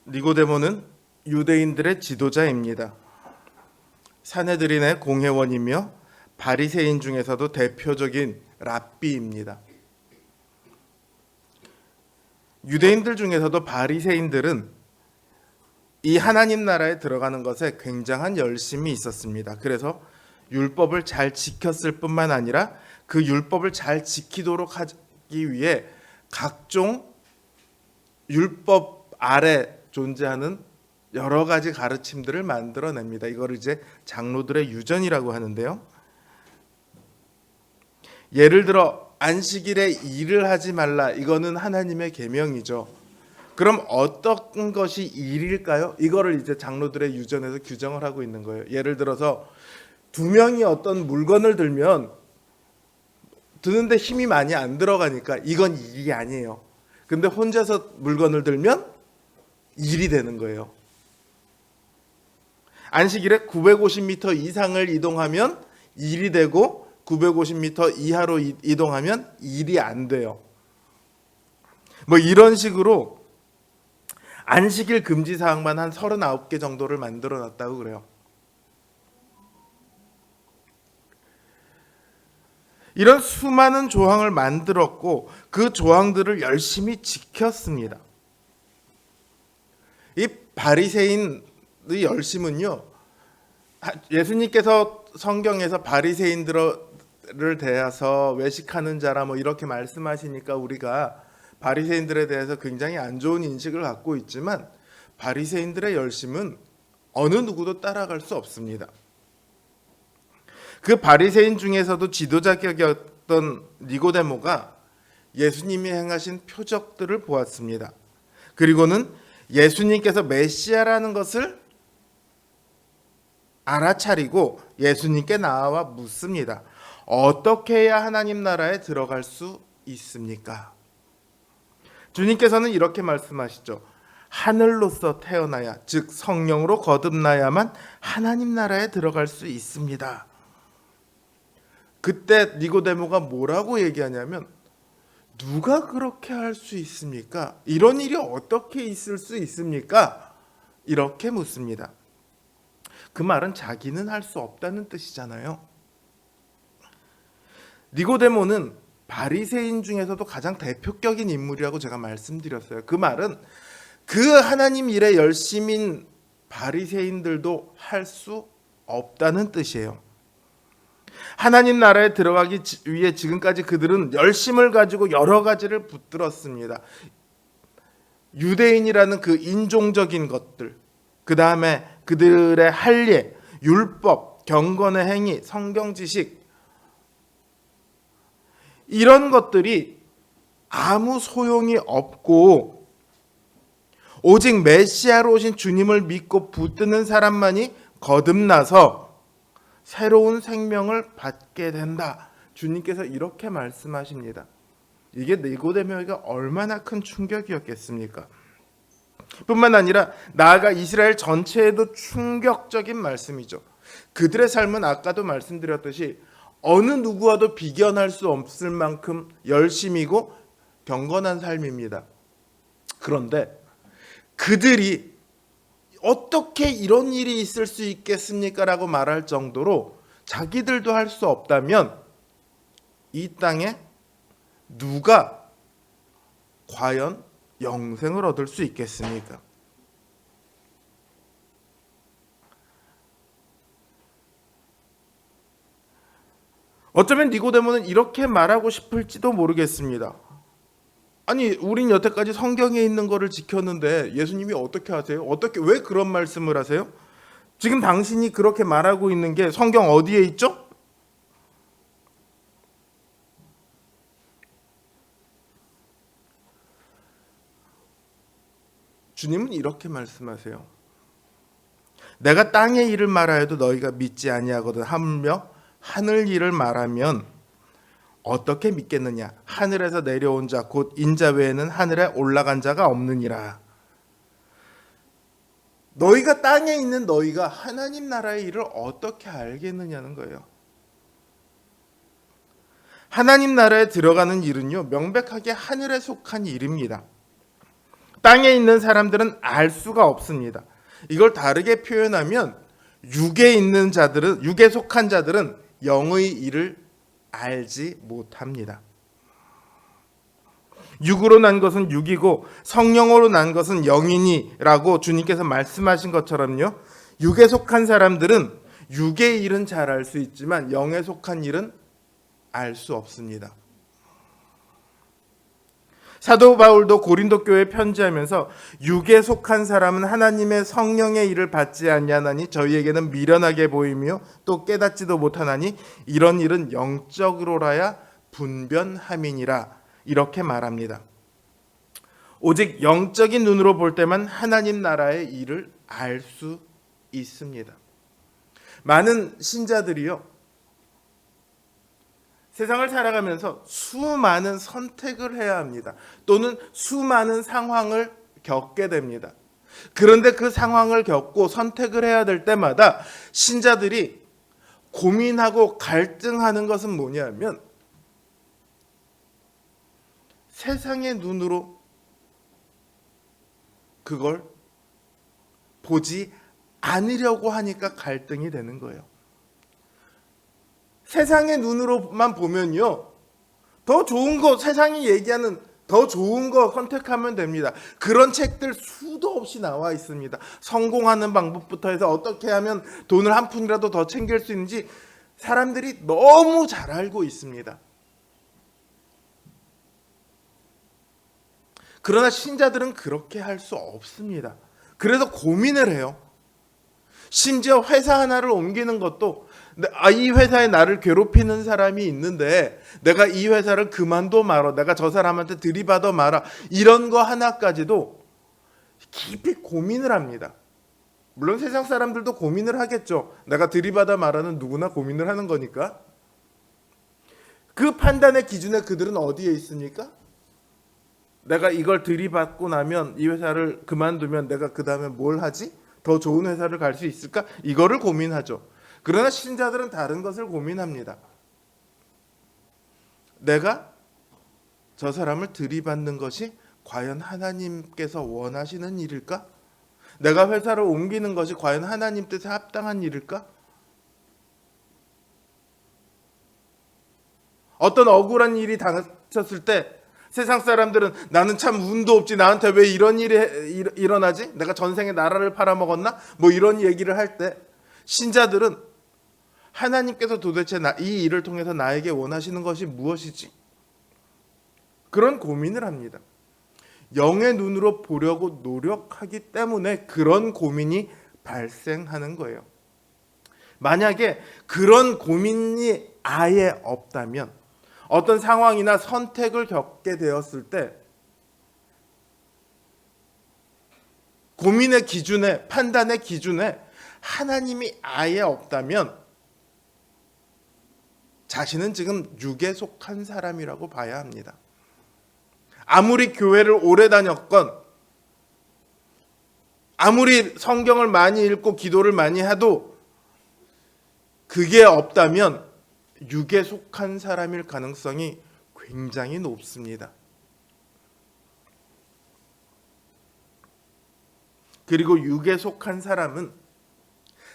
니고데모는 유대인들의 지도자입니다. 산헤드린의 공회원이며 바리새인 중에서도 대표적인 랍비입니다. 유대인들 중에서도 바리새인들은 이 하나님 나라에 들어가는 것에 굉장한 열심이 있었습니다. 그래서 율법을 잘 지켰을 뿐만 아니라 그 율법을 잘 지키도록 하기 위해 각종 율법 아래 존재하는 여러 가지 가르침들을 만들어냅니다. 이거를 이제 장로들의 유전이라고 하는데요. 예를 들어 안식일에 일을 하지 말라. 이거는 하나님의 계명이죠. 그럼 어떤 것이 일일까요? 이거를 이제 장로들의 유전에서 규정을 하고 있는 거예요. 예를 들어서 두 명이 어떤 물건을 들면 드는데 힘이 많이 안 들어가니까 이건 일이 아니에요. 근데 혼자서 물건을 들면 일이 되는 거예요. 안식일에 950m 이상을 이동하면 일이 되고 950m 이하로 이동하면 일이 안 돼요. 뭐 이런 식으로 안식일 금지 사항만 한 39개 정도를 만들어 놨다고 그래요. 이런 수많은 조항을 만들었고 그 조항들을 열심히 지켰습니다. 이 바리새인의 열심은요, 예수님께서 성경에서 바리새인들을 대해서 외식하는 자라 뭐 이렇게 말씀하시니까 우리가 바리새인들에 대해서 굉장히 안 좋은 인식을 갖고 있지만 바리새인들의 열심은 어느 누구도 따라갈 수 없습니다. 그 바리새인 중에서도 지도자격이었던 니고데모가 예수님이 행하신 표적들을 보았습니다. 그리고는 예수님께서 메시아라는 것을 알아차리고 예수님께 나와 묻습니다. 어떻게 해야 하나님 나라에 들어갈 수 있습니까? 주님께서는 이렇게 말씀하시죠. 하늘로서 태어나야, 즉 성령으로 거듭나야만 하나님 나라에 들어갈 수 있습니다. 그때 니고데모가 뭐라고 얘기하냐면 누가 그렇게 할 수 있습니까? 이런 일이 어떻게 있을 수 있습니까? 이렇게 묻습니다. 그 말은 자기는 할 수 없다는 뜻이잖아요. 니고데모는 바리새인 중에서도 가장 대표격인 인물이라고 제가 말씀드렸어요. 그 말은 그 하나님 일에 열심인 바리새인들도 할 수 없다는 뜻이에요. 하나님 나라에 들어가기 위해 지금까지 그들은 열심을 가지고 여러 가지를 붙들었습니다. 유대인이라는 그 인종적인 것들, 그 다음에 그들의 할례, 율법, 경건의 행위, 성경 지식, 이런 것들이 아무 소용이 없고 오직 메시아로 오신 주님을 믿고 붙드는 사람만이 거듭나서 새로운 생명을 받게 된다. 주님께서 이렇게 말씀하십니다. 이게 니고데모에게 얼마나 큰 충격이었겠습니까? 뿐만 아니라 나아가 이스라엘 전체에도 충격적인 말씀이죠. 그들의 삶은 아까도 말씀드렸듯이 어느 누구와도 비견할 수 없을 만큼 열심이고 경건한 삶입니다. 그런데 그들이 어떻게 이런 일이 있을 수 있겠습니까? 라고 말할 정도로 자기들도 할 수 없다면 이 땅에 누가 과연 영생을 얻을 수 있겠습니까? 어쩌면 니고데모는 이렇게 말하고 싶을지도 모르겠습니다. 아니, 우린 여태까지 성경에 있는 거를 지켰는데 예수님이 어떻게 하세요? 왜 그런 말씀을 하세요? 지금 당신이 그렇게 말하고 있는 게 성경 어디에 있죠? 주님은 이렇게 말씀하세요. 내가 땅의 일을 말하여도 너희가 믿지 아니하거든 하물며 하늘 일을 말하면 어떻게 믿겠느냐? 하늘에서 내려온 자 곧 인자 외에는 하늘에 올라간 자가 없느니라. 너희가 땅에 있는 너희가 하나님 나라의 일을 어떻게 알겠느냐는 거예요. 하나님 나라에 들어가는 일은요, 명백하게 하늘에 속한 일입니다. 땅에 있는 사람들은 알 수가 없습니다. 이걸 다르게 표현하면 육에 속한 자들은 영의 일을 알지 못합니다. 육으로 난 것은 육이고 성령으로 난 것은 영이니라고 주님께서 말씀하신 것처럼요. 육에 속한 사람들은 육의 일은 잘 알 수 있지만 영에 속한 일은 알 수 없습니다. 사도 바울도 고린도 교회에 편지하면서 육에 속한 사람은 하나님의 성령의 일을 받지 아니하나니 저희에게는 미련하게 보이며 또 깨닫지도 못하나니 이런 일은 영적으로라야 분변함이니라 이렇게 말합니다. 오직 영적인 눈으로 볼 때만 하나님 나라의 일을 알 수 있습니다. 많은 신자들이요, 세상을 살아가면서 수많은 선택을 해야 합니다. 또는 수많은 상황을 겪게 됩니다. 그런데 그 상황을 겪고 선택을 해야 될 때마다 신자들이 고민하고 갈등하는 것은 뭐냐면 세상의 눈으로 그걸 보지 않으려고 하니까 갈등이 되는 거예요. 세상의 눈으로만 보면요, 더 좋은 거, 세상이 얘기하는 더 좋은 거 선택하면 됩니다. 그런 책들 수도 없이 나와 있습니다. 성공하는 방법부터 해서 어떻게 하면 돈을 한 푼이라도 더 챙길 수 있는지 사람들이 너무 잘 알고 있습니다. 그러나 신자들은 그렇게 할 수 없습니다. 그래서 고민을 해요. 심지어 회사 하나를 옮기는 것도 이 회사에 나를 괴롭히는 사람이 있는데 내가 이 회사를 그만둬 말아, 내가 저 사람한테 들이받아 말아, 이런 거 하나까지도 깊이 고민을 합니다. 물론 세상 사람들도 고민을 하겠죠. 내가 들이받아 말아는 누구나 고민을 하는 거니까. 그 판단의 기준에 그들은 어디에 있습니까? 내가 이걸 들이받고 나면 이 회사를 그만두면 내가 그 다음에 뭘 하지? 더 좋은 회사를 갈 수 있을까? 이거를 고민하죠. 그러나 신자들은 다른 것을 고민합니다. 내가 저 사람을 들이받는 것이 과연 하나님께서 원하시는 일일까? 내가 회사를 옮기는 것이 과연 하나님 뜻에 합당한 일일까? 어떤 억울한 일이 닥쳤을 때 세상 사람들은 나는 참 운도 없지, 나한테 왜 이런 일이 일어나지? 내가 전생에 나라를 팔아먹었나? 뭐 이런 얘기를 할 때 신자들은 하나님께서 도대체 이 일을 통해서 나에게 원하시는 것이 무엇이지? 그런 고민을 합니다. 영의 눈으로 보려고 노력하기 때문에 그런 고민이 발생하는 거예요. 만약에 그런 고민이 아예 없다면 어떤 상황이나 선택을 겪게 되었을 때 고민의 기준에, 판단의 기준에 하나님이 아예 없다면 자신은 지금 육에 속한 사람이라고 봐야 합니다. 아무리 교회를 오래 다녔건 아무리 성경을 많이 읽고 기도를 많이 해도 그게 없다면 육에 속한 사람일 가능성이 굉장히 높습니다. 그리고 육에 속한 사람은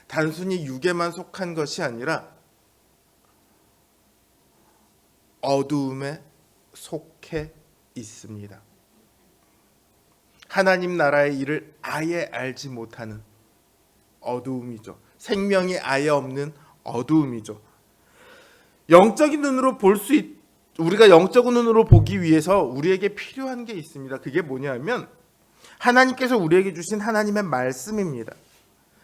단순히 육에만 속한 것이 아니라 어두움에 속해 있습니다. 하나님 나라의 일을 아예 알지 못하는 어두움이죠. 생명이 아예 없는 어두움이죠. 영적인 눈으로 우리가 영적인 눈으로 보기 위해서 우리에게 필요한 게 있습니다. 그게 뭐냐면 하나님께서 우리에게 주신 하나님의 말씀입니다.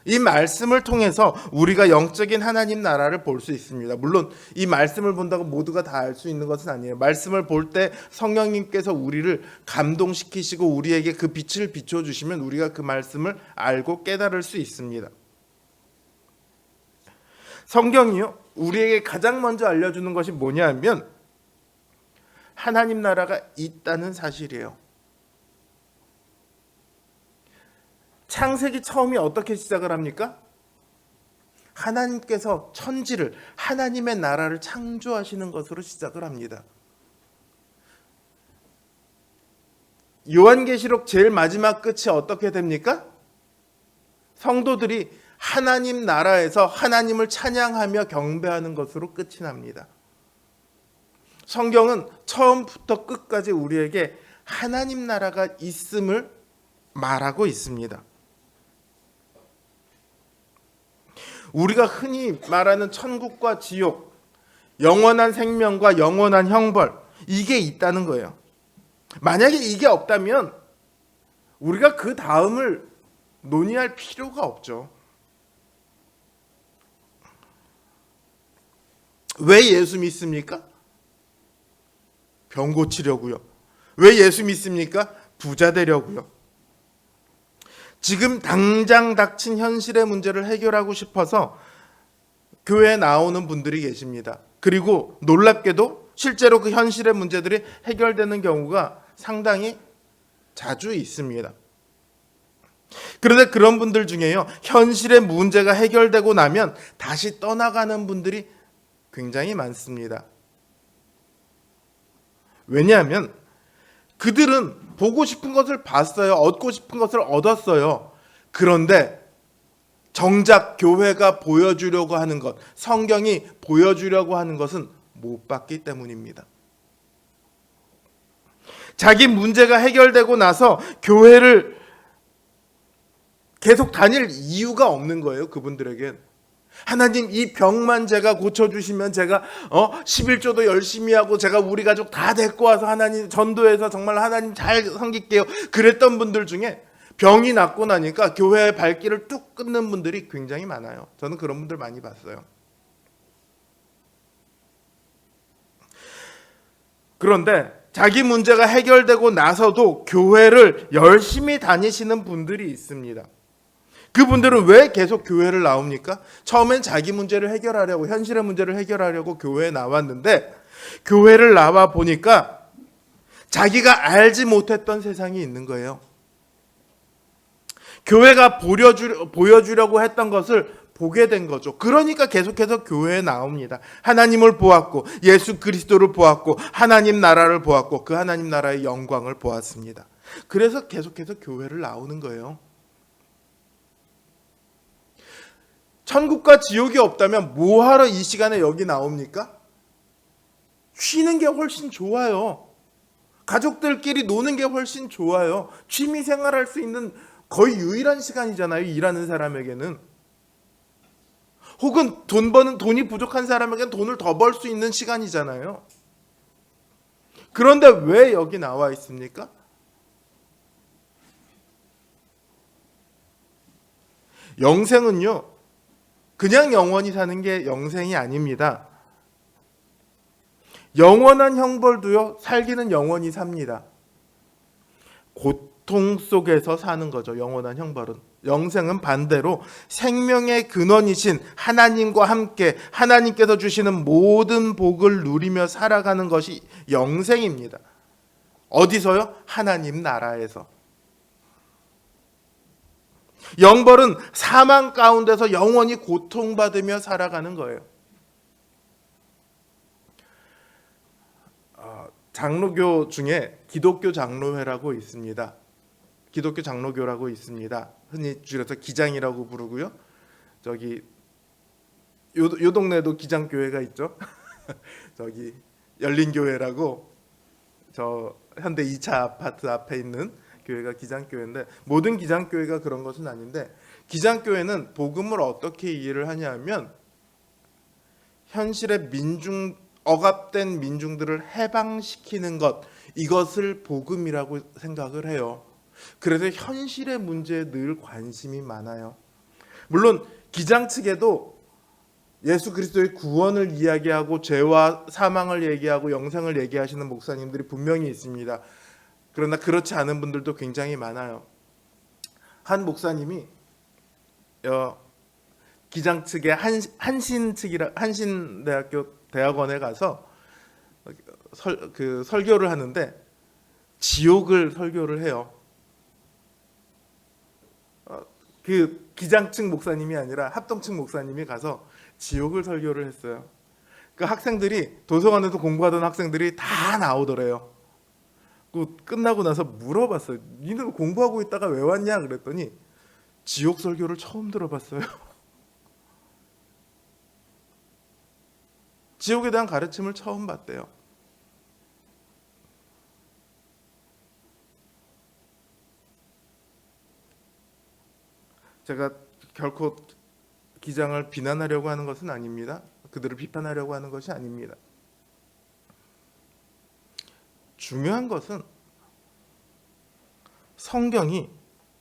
이 말씀을 통해서 우리가 영적인 하나님 나라를 볼 수 있습니다. 물론 이 말씀을 본다고 모두가 다 알 수 있는 것은 아니에요. 말씀을 볼 때 성령님께서 우리를 감동시키시고 우리에게 그 빛을 비춰주시면 우리가 그 말씀을 알고 깨달을 수 있습니다. 성경이요, 우리에게 가장 먼저 알려주는 것이 뭐냐면 하나님 나라가 있다는 사실이에요. 창세기 처음이 어떻게 시작을 합니까? 하나님께서 천지를, 하나님의 나라를 창조하시는 것으로 시작을 합니다. 요한계시록 제일 마지막 끝이 어떻게 됩니까? 성도들이 하나님 나라에서 하나님을 찬양하며 경배하는 것으로 끝이 납니다. 성경은 처음부터 끝까지 우리에게 하나님 나라가 있음을 말하고 있습니다. 우리가 흔히 말하는 천국과 지옥, 영원한 생명과 영원한 형벌, 이게 있다는 거예요. 만약에 이게 없다면 우리가 그 다음을 논의할 필요가 없죠. 왜 예수 믿습니까? 병 고치려고요. 왜 예수 믿습니까? 부자 되려고요. 지금 당장 닥친 현실의 문제를 해결하고 싶어서 교회에 나오는 분들이 계십니다. 그리고 놀랍게도 실제로 그 현실의 문제들이 해결되는 경우가 상당히 자주 있습니다. 그런데 그런 분들 중에요, 현실의 문제가 해결되고 나면 다시 떠나가는 분들이 굉장히 많습니다. 왜냐하면 그들은 보고 싶은 것을 봤어요. 얻고 싶은 것을 얻었어요. 그런데 정작 교회가 보여주려고 하는 것, 성경이 보여주려고 하는 것은 못 봤기 때문입니다. 자기 문제가 해결되고 나서 교회를 계속 다닐 이유가 없는 거예요. 그분들에겐. 하나님, 이 병만 제가 고쳐주시면 제가 11조도 열심히 하고 제가 우리 가족 다 데리고 와서 하나님 전도해서 정말 하나님 잘 섬길게요. 그랬던 분들 중에 병이 낫고 나니까 교회의 발길을 뚝 끊는 분들이 굉장히 많아요. 저는 그런 분들 많이 봤어요. 그런데 자기 문제가 해결되고 나서도 교회를 열심히 다니시는 분들이 있습니다. 그분들은 왜 계속 교회를 나옵니까? 처음엔 자기 문제를 해결하려고, 현실의 문제를 해결하려고 교회에 나왔는데, 교회를 나와 보니까 자기가 알지 못했던 세상이 있는 거예요. 교회가 보여주려고 했던 것을 보게 된 거죠. 그러니까 계속해서 교회에 나옵니다. 하나님을 보았고, 예수 그리스도를 보았고, 하나님 나라를 보았고, 그 하나님 나라의 영광을 보았습니다. 그래서 계속해서 교회를 나오는 거예요. 천국과 지옥이 없다면 뭐하러 이 시간에 여기 나옵니까? 쉬는 게 훨씬 좋아요. 가족들끼리 노는 게 훨씬 좋아요. 취미 생활할 수 있는 거의 유일한 시간이잖아요. 일하는 사람에게는. 혹은 돈이 부족한 사람에게는 돈을 더 벌 수 있는 시간이잖아요. 그런데 왜 여기 나와 있습니까? 영생은요, 그냥 영원히 사는 게 영생이 아닙니다. 영원한 형벌도요, 살기는 영원히 삽니다. 고통 속에서 사는 거죠, 영원한 형벌은. 영생은 반대로 생명의 근원이신 하나님과 함께 하나님께서 주시는 모든 복을 누리며 살아가는 것이 영생입니다. 어디서요? 하나님 나라에서. 영벌은 사망 가운데서 영원히 고통받으며 살아가는 거예요. 장로교 중에 기독교 장로회라고 있습니다. 기독교 장로교라고 있습니다. 흔히 줄여서 기장이라고 부르고요. 저기 요 동네도 기장교회가 있죠. 저기 열린교회라고 저 현대 2차 아파트 앞에 있는 교회가 기장교회인데, 모든 기장교회가 그런 것은 아닌데, 기장교회는 복음을 어떻게 이해를 하냐면 현실의 억압된 민중들을 해방시키는 것, 이것을 복음이라고 생각을 해요. 그래서 현실의 문제에 늘 관심이 많아요. 물론 기장 측에도 예수 그리스도의 구원을 이야기하고 죄와 사망을 얘기하고 영생을 얘기하시는 목사님들이 분명히 있습니다. 그러나 그렇지 않은 분들도 굉장히 많아요. 한 목사님이 기장 측의 한신대학교 대학원에 가서 설교를 하는데 지옥을 설교를 해요. 그 기장 측 목사님이 아니라 합동 측 목사님이 가서 지옥을 설교를 했어요. 그 학생들이, 도서관에서 공부하던 학생들이 다 나오더래요. 끝나고 나서 물어봤어요. 니네 공부하고 있다가 왜 왔냐 그랬더니 지옥 설교를 처음 들어봤어요. 지옥에 대한 가르침을 처음 받대요. 제가 결코 기장을 비난하려고 하는 것은 아닙니다. 그들을 비판하려고 하는 것이 아닙니다. 중요한 것은 성경이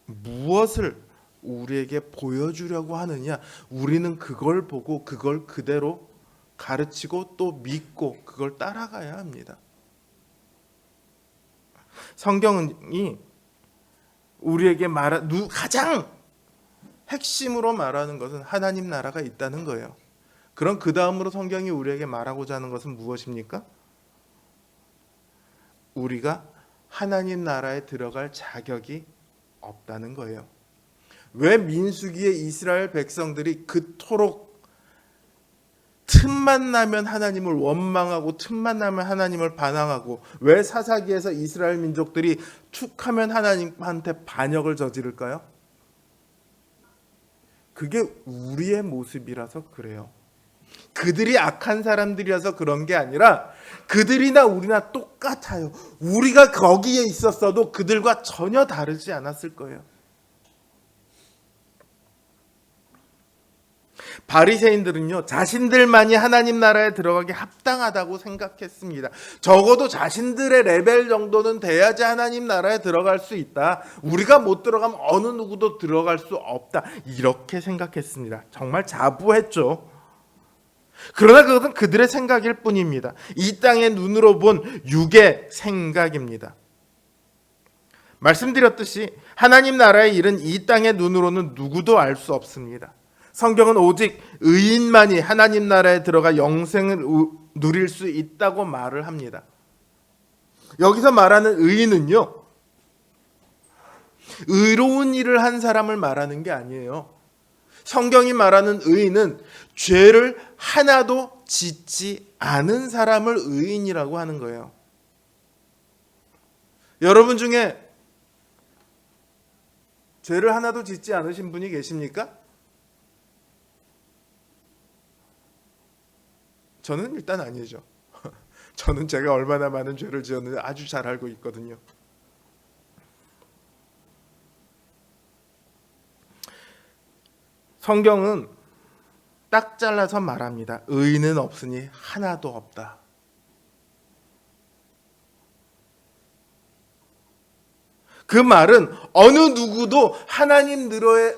무엇을 우리에게 보여주려고 하느냐, 우리는 그걸 보고 그걸 그대로 가르치고 또 믿고 그걸 따라가야 합니다. 성경이 우리에게 가장 핵심으로 말하는 것은 하나님 나라가 있다는 거예요. 그럼 그 다음으로 성경이 우리에게 말하고자 하는 것은 무엇입니까? 우리가 하나님 나라에 들어갈 자격이 없다는 거예요. 왜 민수기에 이스라엘 백성들이 그토록 틈만 나면 하나님을 원망하고 틈만 나면 하나님을 반항하고, 왜 사사기에서 이스라엘 민족들이 툭하면 하나님한테 반역을 저지를까요? 그게 우리의 모습이라서 그래요. 그들이 악한 사람들이라서 그런 게 아니라 그들이나 우리나 똑같아요. 우리가 거기에 있었어도 그들과 전혀 다르지 않았을 거예요. 바리새인들은요, 자신들만이 하나님 나라에 들어가기 합당하다고 생각했습니다. 적어도 자신들의 레벨 정도는 돼야지 하나님 나라에 들어갈 수 있다. 우리가 못 들어가면 어느 누구도 들어갈 수 없다. 이렇게 생각했습니다. 정말 자부했죠. 그러나 그것은 그들의 생각일 뿐입니다. 이 땅의 눈으로 본 육의 생각입니다. 말씀드렸듯이 하나님 나라의 일은 이 땅의 눈으로는 누구도 알 수 없습니다. 성경은 오직 의인만이 하나님 나라에 들어가 영생을 누릴 수 있다고 말을 합니다. 여기서 말하는 의인은요, 의로운 일을 한 사람을 말하는 게 아니에요. 성경이 말하는 의인은 죄를 하나도 짓지 않은 사람을 의인이라고 하는 거예요. 여러분 중에 죄를 하나도 짓지 않으신 분이 계십니까? 저는 일단 아니죠. 저는 제가 얼마나 많은 죄를 지었는지 아주 잘 알고 있거든요. 성경은 딱 잘라서 말합니다. 의인은 없으니 하나도 없다. 그 말은 어느 누구도 하나님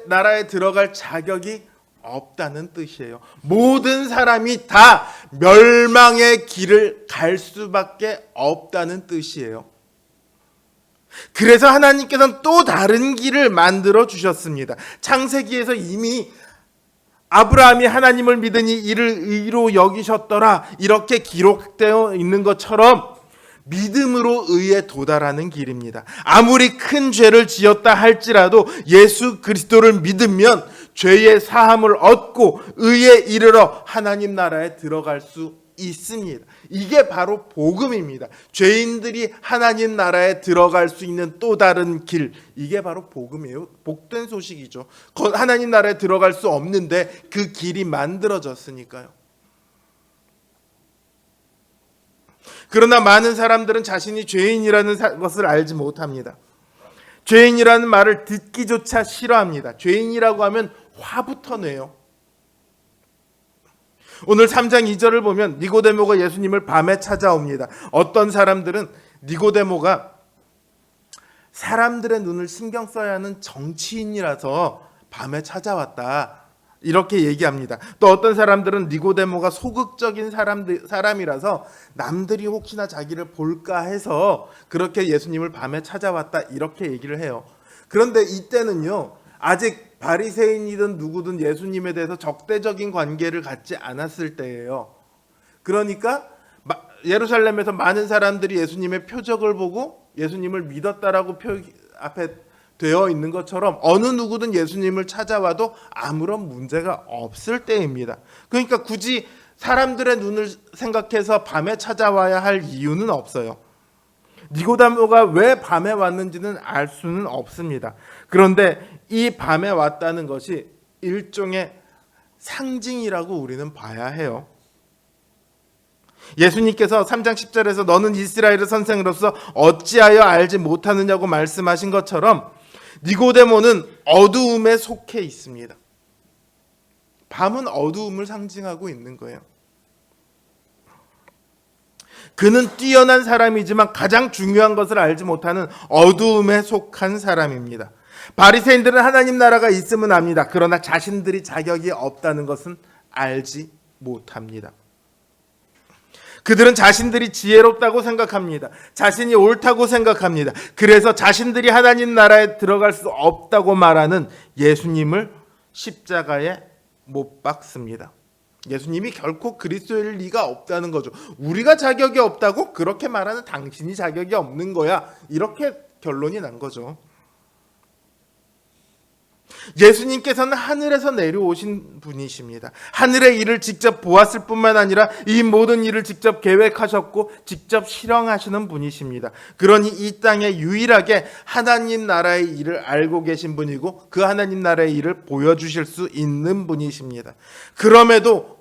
나라에 들어갈 자격이 없다는 뜻이에요. 모든 사람이 다 멸망의 길을 갈 수밖에 없다는 뜻이에요. 그래서 하나님께서는 또 다른 길을 만들어 주셨습니다. 창세기에서 이미 아브라함이 하나님을 믿으니 이를 의로 여기셨더라, 이렇게 기록되어 있는 것처럼 믿음으로 의에 도달하는 길입니다. 아무리 큰 죄를 지었다 할지라도 예수 그리스도를 믿으면 죄의 사함을 얻고 의에 이르러 하나님 나라에 들어갈 수 있습니다. 이게 바로 복음입니다. 죄인들이 하나님 나라에 들어갈 수 있는 또 다른 길, 이게 바로 복음이에요. 복된 소식이죠. 하나님 나라에 들어갈 수 없는데 그 길이 만들어졌으니까요. 그러나 많은 사람들은 자신이 죄인이라는 것을 알지 못합니다. 죄인이라는 말을 듣기조차 싫어합니다. 죄인이라고 하면 화부터 내요. 오늘 3장 2절을 보면 니고데모가 예수님을 밤에 찾아옵니다. 어떤 사람들은 니고데모가 사람들의 눈을 신경 써야 하는 정치인이라서 밤에 찾아왔다, 이렇게 얘기합니다. 또 어떤 사람들은 니고데모가 소극적인 사람이라서 남들이 혹시나 자기를 볼까 해서 그렇게 예수님을 밤에 찾아왔다, 이렇게 얘기를 해요. 그런데 이때는요, 아직 바리새인이든 누구든 예수님에 대해서 적대적인 관계를 갖지 않았을 때예요. 그러니까 예루살렘에서 많은 사람들이 예수님의 표적을 보고 예수님을 믿었다라고 앞에 되어 있는 것처럼 어느 누구든 예수님을 찾아와도 아무런 문제가 없을 때입니다. 그러니까 굳이 사람들의 눈을 생각해서 밤에 찾아와야 할 이유는 없어요. 니고데모가 왜 밤에 왔는지는 알 수는 없습니다. 그런데 이 밤에 왔다는 것이 일종의 상징이라고 우리는 봐야 해요. 예수님께서 3장 10절에서 너는 이스라엘의 선생으로서 어찌하여 알지 못하느냐고 말씀하신 것처럼 니고데모는 어두움에 속해 있습니다. 밤은 어두움을 상징하고 있는 거예요. 그는 뛰어난 사람이지만 가장 중요한 것을 알지 못하는 어두움에 속한 사람입니다. 바리새인들은 하나님 나라가 있음은 압니다. 그러나 자신들이 자격이 없다는 것은 알지 못합니다. 그들은 자신들이 지혜롭다고 생각합니다. 자신이 옳다고 생각합니다. 그래서 자신들이 하나님 나라에 들어갈 수 없다고 말하는 예수님을 십자가에 못 박습니다. 예수님이 결코 그리스도일 리가 없다는 거죠. 우리가 자격이 없다고? 그렇게 말하는 당신이 자격이 없는 거야. 이렇게 결론이 난 거죠. 예수님께서는 하늘에서 내려오신 분이십니다. 하늘의 일을 직접 보았을 뿐만 아니라 이 모든 일을 직접 계획하셨고 직접 실행하시는 분이십니다. 그러니 이 땅에 유일하게 하나님 나라의 일을 알고 계신 분이고 그 하나님 나라의 일을 보여주실 수 있는 분이십니다. 그럼에도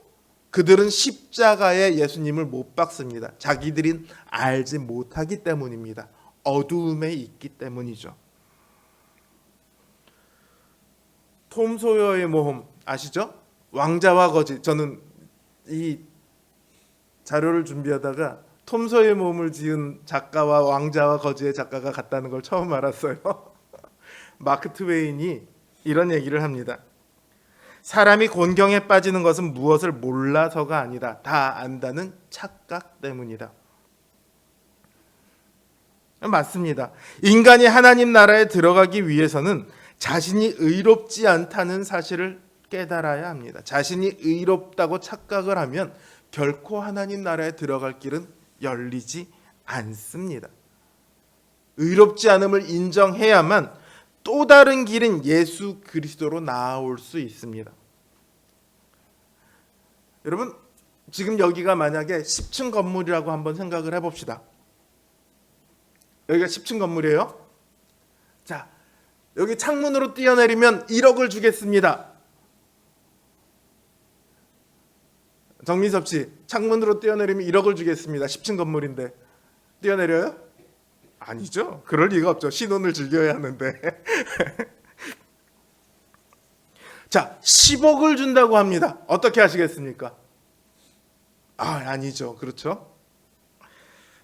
그들은 십자가에 예수님을 못 박습니다. 자기들은 알지 못하기 때문입니다. 어두움에 있기 때문이죠. 톰 소여의 모험 아시죠? 왕자와 거지. 저는 이 자료를 준비하다가 톰 소여의 모험을 지은 작가와 왕자와 거지의 작가가 같다는 걸 처음 알았어요. 마크 트웨인이 이런 얘기를 합니다. 사람이 곤경에 빠지는 것은 무엇을 몰라서가 아니다. 다 안다는 착각 때문이다. 맞습니다. 인간이 하나님 나라에 들어가기 위해서는 자신이 의롭지 않다는 사실을 깨달아야 합니다. 자신이 의롭다고 착각을 하면 결코 하나님 나라에 들어갈 길은 열리지 않습니다. 의롭지 않음을 인정해야만 또 다른 길인 예수 그리스도로 나아올 수 있습니다. 여러분, 지금 여기가 만약에 10층 건물이라고 한번 생각을 해봅시다. 여기가 10층 건물이에요. 자, 여기 창문으로 뛰어내리면 1억을 주겠습니다. 정민섭 씨, 창문으로 뛰어내리면 1억을 주겠습니다. 10층 건물인데 뛰어내려요? 아니죠. 그럴 리가 없죠. 신혼을 즐겨야 하는데. 자, 10억을 준다고 합니다. 어떻게 하시겠습니까? 아니죠. 그렇죠.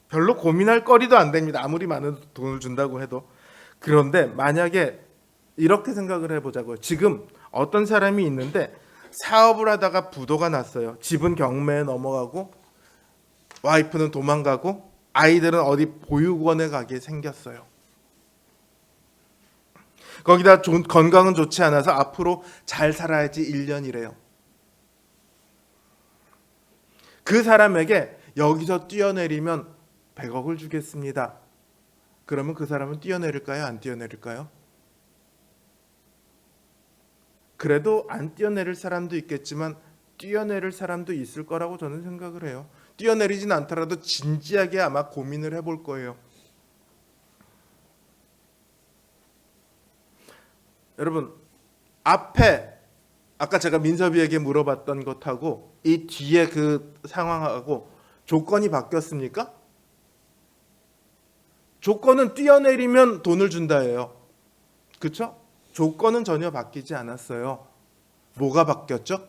별로 고민할 거리도 안 됩니다. 아무리 많은 돈을 준다고 해도. 그런데 만약에 이렇게 생각을 해보자고요. 지금 어떤 사람이 있는데 사업을 하다가 부도가 났어요. 집은 경매에 넘어가고 와이프는 도망가고 아이들은 어디 보육원에 가게 생겼어요. 거기다 건강은 좋지 않아서 앞으로 잘 살아야지 1년이래요. 그 사람에게 여기서 뛰어내리면 100억을 주겠습니다. 그러면 그 사람은 뛰어내릴까요? 안 뛰어내릴까요? 그래도 안 뛰어내릴 사람도 있겠지만 뛰어내릴 사람도 있을 거라고 저는 생각을 해요. 뛰어내리진 않더라도 진지하게 아마 고민을 해볼 거예요. 여러분, 앞에 아까 제가 민섭이에게 물어봤던 것하고 이 뒤에 그 상황하고 조건이 바뀌었습니까? 조건은 뛰어내리면 돈을 준다예요. 그렇죠? 조건은 전혀 바뀌지 않았어요. 뭐가 바뀌었죠?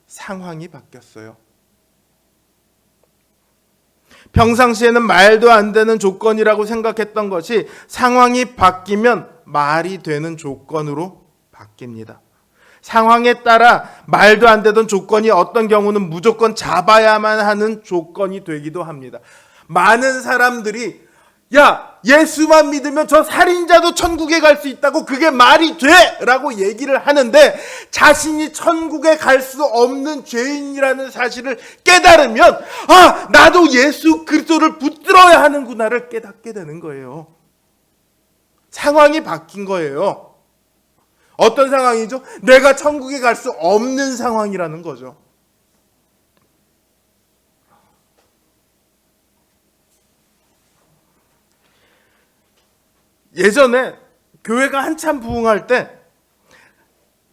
상황이 바뀌었어요. 평상시에는 말도 안 되는 조건이라고 생각했던 것이 상황이 바뀌면 말이 되는 조건으로 바뀝니다. 상황에 따라 말도 안 되던 조건이 어떤 경우는 무조건 잡아야만 하는 조건이 되기도 합니다. 많은 사람들이 야, 예수만 믿으면 저 살인자도 천국에 갈 수 있다고 그게 말이 돼! 라고 얘기를 하는데 자신이 천국에 갈 수 없는 죄인이라는 사실을 깨달으면 나도 예수 그리스도를 붙들어야 하는구나를 깨닫게 되는 거예요. 상황이 바뀐 거예요. 어떤 상황이죠? 내가 천국에 갈 수 없는 상황이라는 거죠. 예전에 교회가 한참 부흥할 때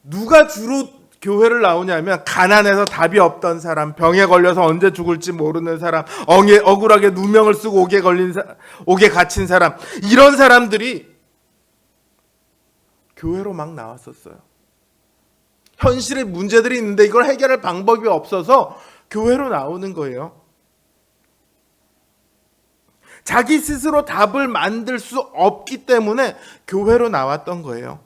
누가 주로 교회를 나오냐면 가난해서 답이 없던 사람, 병에 걸려서 언제 죽을지 모르는 사람, 억울하게 누명을 쓰고 옥에 갇힌 사람, 이런 사람들이 교회로 막 나왔었어요. 현실의 문제들이 있는데 이걸 해결할 방법이 없어서 교회로 나오는 거예요. 자기 스스로 답을 만들 수 없기 때문에 교회로 나왔던 거예요.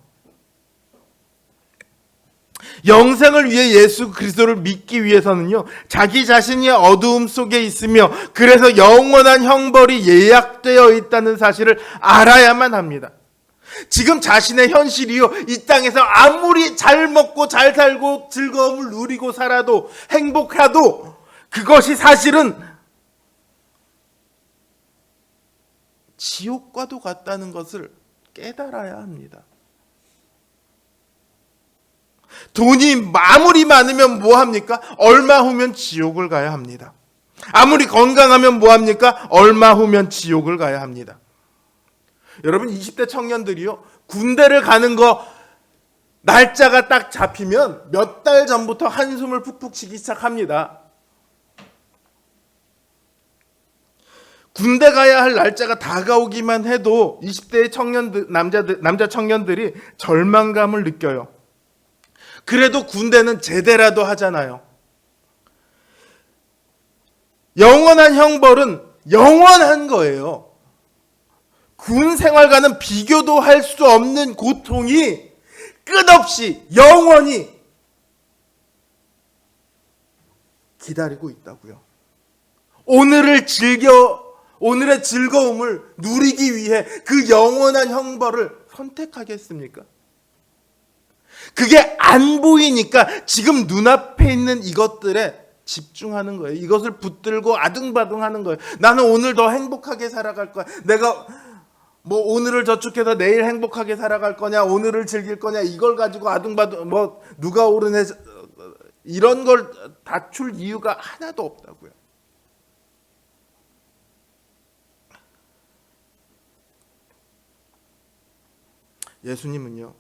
영생을 위해 예수 그리스도를 믿기 위해서는요, 자기 자신이 어두움 속에 있으며 그래서 영원한 형벌이 예약되어 있다는 사실을 알아야만 합니다. 지금 자신의 현실이요, 이 땅에서 아무리 잘 먹고 잘 살고 즐거움을 누리고 살아도 행복해도 그것이 사실은 지옥과도 같다는 것을 깨달아야 합니다. 돈이 아무리 많으면 뭐합니까? 얼마 후면 지옥을 가야 합니다. 아무리 건강하면 뭐합니까? 얼마 후면 지옥을 가야 합니다. 여러분, 20대 청년들이요, 군대를 가는 거 날짜가 딱 잡히면 몇 달 전부터 한숨을 푹푹 쉬기 시작합니다. 군대 가야 할 날짜가 다가오기만 해도 20대의 청년들, 남자 청년들이 절망감을 느껴요. 그래도 군대는 제대라도 하잖아요. 영원한 형벌은 영원한 거예요. 군 생활과는 비교도 할 수 없는 고통이 끝없이 영원히 기다리고 있다고요. 오늘의 즐거움을 누리기 위해 그 영원한 형벌을 선택하겠습니까? 그게 안 보이니까 지금 눈앞에 있는 이것들에 집중하는 거예요. 이것을 붙들고 아둥바둥하는 거예요. 나는 오늘 더 행복하게 살아갈 거야. 내가 뭐 오늘을 저축해서 내일 행복하게 살아갈 거냐, 오늘을 즐길 거냐, 이걸 가지고 아둥바둥 뭐 누가 오르네, 이런 걸 다툴 이유가 하나도 없다고요. 예수님은요,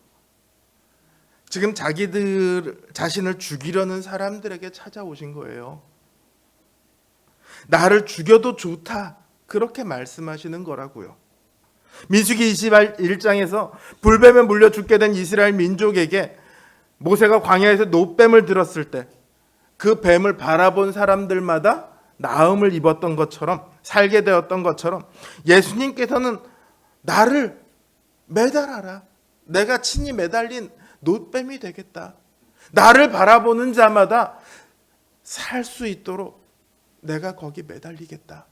지금 자기들 자신을 죽이려는 사람들에게 찾아오신 거예요. 나를 죽여도 좋다, 그렇게 말씀하시는 거라고요. 민수기 21장에서 불뱀에 물려 죽게 된 이스라엘 민족에게 모세가 광야에서 노뱀을 들었을 때 그 뱀을 바라본 사람들마다 나음을 입었던 것처럼, 살게 되었던 것처럼 예수님께서는 나를 매달아라, 내가 친히 매달린 노뱀이 되겠다, 나를 바라보는 자마다 살 수 있도록 내가 거기 매달리겠다.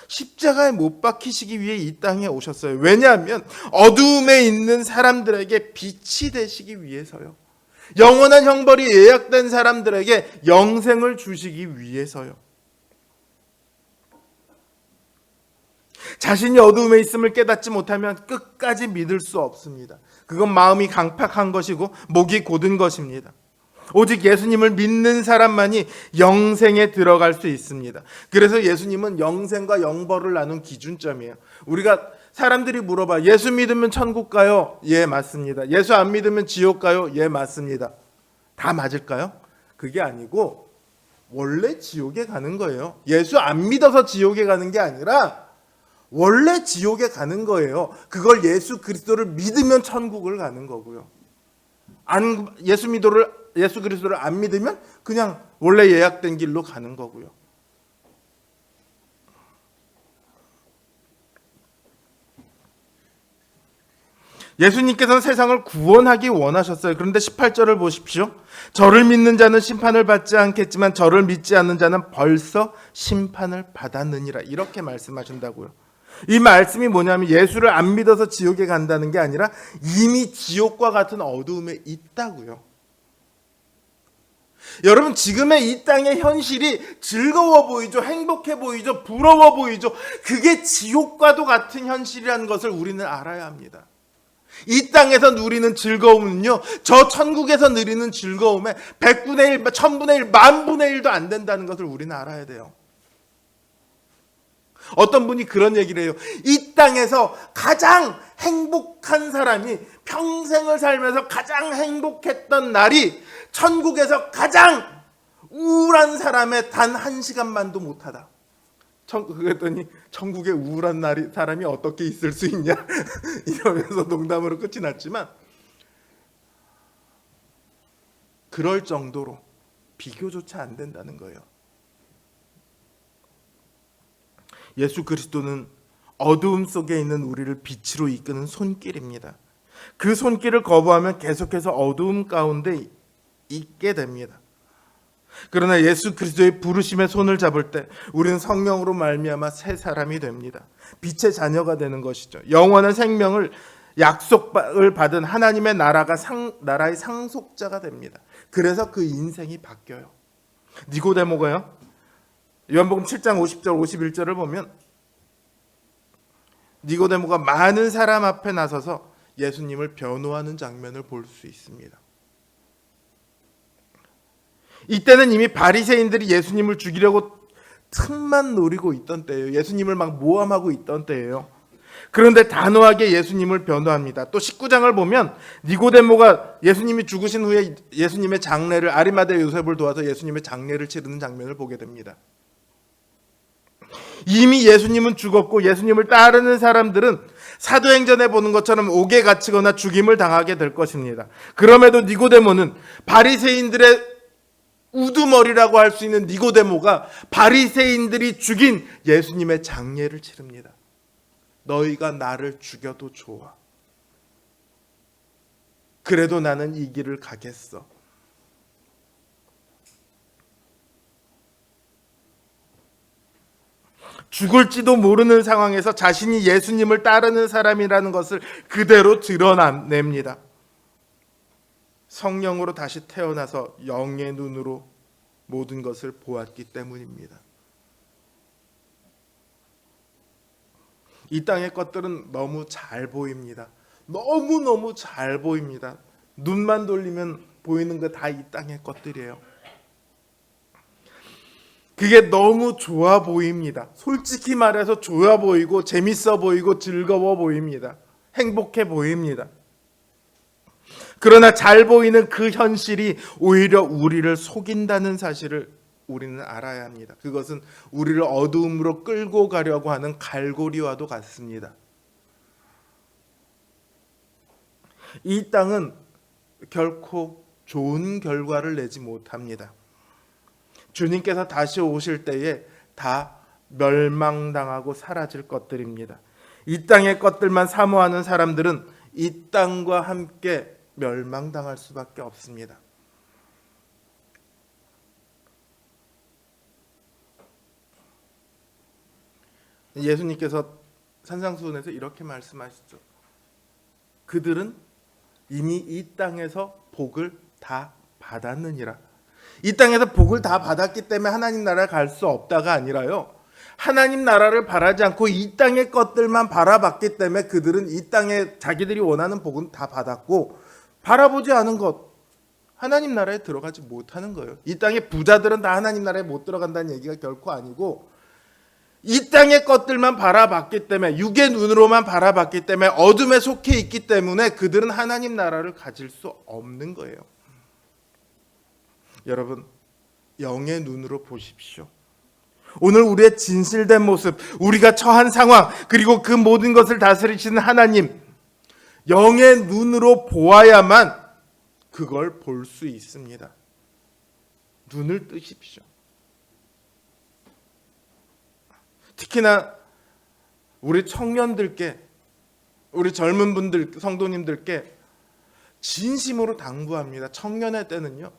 십자가에 못 박히시기 위해 이 땅에 오셨어요. 왜냐하면 어두움에 있는 사람들에게 빛이 되시기 위해서요. 영원한 형벌이 예약된 사람들에게 영생을 주시기 위해서요. 자신이 어두움에 있음을 깨닫지 못하면 끝까지 믿을 수 없습니다. 그건 마음이 강팍한 것이고 목이 곧은 것입니다. 오직 예수님을 믿는 사람만이 영생에 들어갈 수 있습니다. 그래서 예수님은 영생과 영벌을 나눈 기준점이에요. 우리가 사람들이 물어봐, 예수 믿으면 천국 가요? 예, 맞습니다. 예수 안 믿으면 지옥 가요? 예, 맞습니다. 다 맞을까요? 그게 아니고 원래 지옥에 가는 거예요. 예수 안 믿어서 지옥에 가는 게 아니라 원래 지옥에 가는 거예요. 그걸 예수 그리스도를 믿으면 천국을 가는 거고요. 예수 그리스도를 안 믿으면 그냥 원래 예약된 길로 가는 거고요. 예수님께서는 세상을 구원하기 원하셨어요. 그런데 18절을 보십시오. 저를 믿는 자는 심판을 받지 않겠지만 저를 믿지 않는 자는 벌써 심판을 받았느니라, 이렇게 말씀하신다고요. 이 말씀이 뭐냐면 예수를 안 믿어서 지옥에 간다는 게 아니라 이미 지옥과 같은 어두움에 있다고요. 여러분, 지금의 이 땅의 현실이 즐거워 보이죠, 행복해 보이죠, 부러워 보이죠. 그게 지옥과도 같은 현실이라는 것을 우리는 알아야 합니다. 이 땅에서 누리는 즐거움은요, 저 천국에서 누리는 즐거움의 100분의 1, 1000분의 1, 만분의 1도 안 된다는 것을 우리는 알아야 돼요. 어떤 분이 그런 얘기를 해요. 이 땅에서 가장 행복한 사람이 평생을 살면서 가장 행복했던 날이 천국에서 가장 우울한 사람의 단 1시간만도 못하다. 그랬더니 천국에 우울한 사람이 어떻게 있을 수 있냐 이러면서 농담으로 끝이 났지만, 그럴 정도로 비교조차 안 된다는 거예요. 예수 그리스도는 어두움 속에 있는 우리를 빛으로 이끄는 손길입니다. 그 손길을 거부하면 계속해서 어두움 가운데 있게 됩니다. 그러나 예수 그리스도의 부르심의 손을 잡을 때 우리는 성령으로 말미암아 새 사람이 됩니다. 빛의 자녀가 되는 것이죠. 영원한 생명을 약속을 받은 하나님의 나라의 상속자가 됩니다. 그래서 그 인생이 바뀌어요. 니고데모가요, 요한복음 7장 50절 51절을 보면 니고데모가 많은 사람 앞에 나서서 예수님을 변호하는 장면을 볼 수 있습니다. 이때는 이미 바리새인들이 예수님을 죽이려고 틈만 노리고 있던 때예요. 예수님을 막 모함하고 있던 때예요. 그런데 단호하게 예수님을 변호합니다. 또 19장을 보면 니고데모가 예수님이 죽으신 후에 예수님의 장례를, 아리마대 요셉을 도와서 예수님의 장례를 치르는 장면을 보게 됩니다. 이미 예수님은 죽었고 예수님을 따르는 사람들은 사도행전에 보는 것처럼 옥에 갇히거나 죽임을 당하게 될 것입니다. 그럼에도 니고데모는, 바리새인들의 우두머리라고 할 수 있는 니고데모가 바리새인들이 죽인 예수님의 장례를 치릅니다. 너희가 나를 죽여도 좋아. 그래도 나는 이 길을 가겠어. 죽을지도 모르는 상황에서 자신이 예수님을 따르는 사람이라는 것을 그대로 드러냅니다. 성령으로 다시 태어나서 영의 눈으로 모든 것을 보았기 때문입니다. 이 땅의 것들은 너무 잘 보입니다. 너무너무 잘 보입니다. 눈만 돌리면 보이는 거 다 이 땅의 것들이에요. 그게 너무 좋아 보입니다. 솔직히 말해서 좋아 보이고 재밌어 보이고 즐거워 보입니다. 행복해 보입니다. 그러나 잘 보이는 그 현실이 오히려 우리를 속인다는 사실을 우리는 알아야 합니다. 그것은 우리를 어두움으로 끌고 가려고 하는 갈고리와도 같습니다. 이 땅은 결코 좋은 결과를 내지 못합니다. 주님께서 다시 오실 때에 다 멸망당하고 사라질 것들입니다. 이 땅의 것들만 사모하는 사람들은 이 땅과 함께 멸망당할 수밖에 없습니다. 예수님께서 산상수훈에서 이렇게 말씀하시죠. 그들은 이미 이 땅에서 복을 다 받았느니라. 이 땅에서 복을 다 받았기 때문에 하나님 나라에 갈 수 없다가 아니라요, 하나님 나라를 바라지 않고 이 땅의 것들만 바라봤기 때문에 그들은 이 땅에 자기들이 원하는 복은 다 받았고, 바라보지 않은 것, 하나님 나라에 들어가지 못하는 거예요. 이 땅의 부자들은 다 하나님 나라에 못 들어간다는 얘기가 결코 아니고, 이 땅의 것들만 바라봤기 때문에, 육의 눈으로만 바라봤기 때문에, 어둠에 속해 있기 때문에 그들은 하나님 나라를 가질 수 없는 거예요. 여러분, 영의 눈으로 보십시오. 오늘 우리의 진실된 모습, 우리가 처한 상황, 그리고 그 모든 것을 다스리시는 하나님, 영의 눈으로 보아야만 그걸 볼 수 있습니다. 눈을 뜨십시오. 특히나 우리 청년들께, 우리 젊은 분들, 성도님들께 진심으로 당부합니다. 청년의 때는요,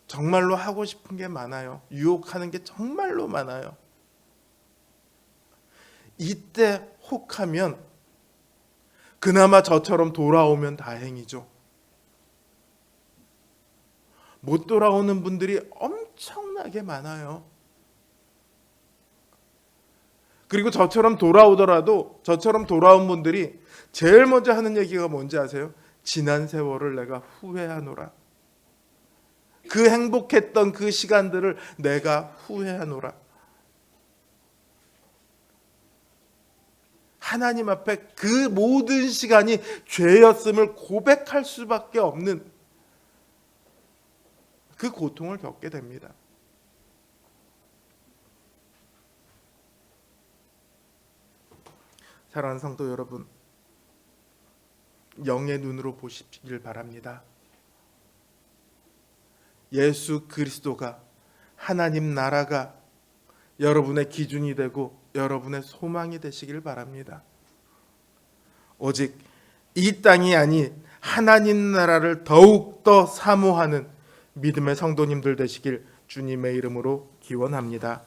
정말로 하고 싶은 게 많아요. 유혹하는 게 정말로 많아요. 이때 혹하면 그나마 저처럼 돌아오면 다행이죠. 못 돌아오는 분들이 엄청나게 많아요. 그리고 저처럼 돌아오더라도, 저처럼 돌아온 분들이 제일 먼저 하는 얘기가 뭔지 아세요? 지난 세월을 내가 후회하노라. 그 행복했던 그 시간들을 내가 후회하노라. 하나님 앞에 그 모든 시간이 죄였음을 고백할 수밖에 없는 그 고통을 겪게 됩니다. 사랑하는 성도 여러분, 영의 눈으로 보시길 바랍니다. 예수 그리스도가, 하나님 나라가 여러분의 기준이 되고 여러분의 소망이 되시길 바랍니다. 오직 이 땅이 아닌 하나님 나라를 더욱더 사모하는 믿음의 성도님들 되시길 주님의 이름으로 기원합니다.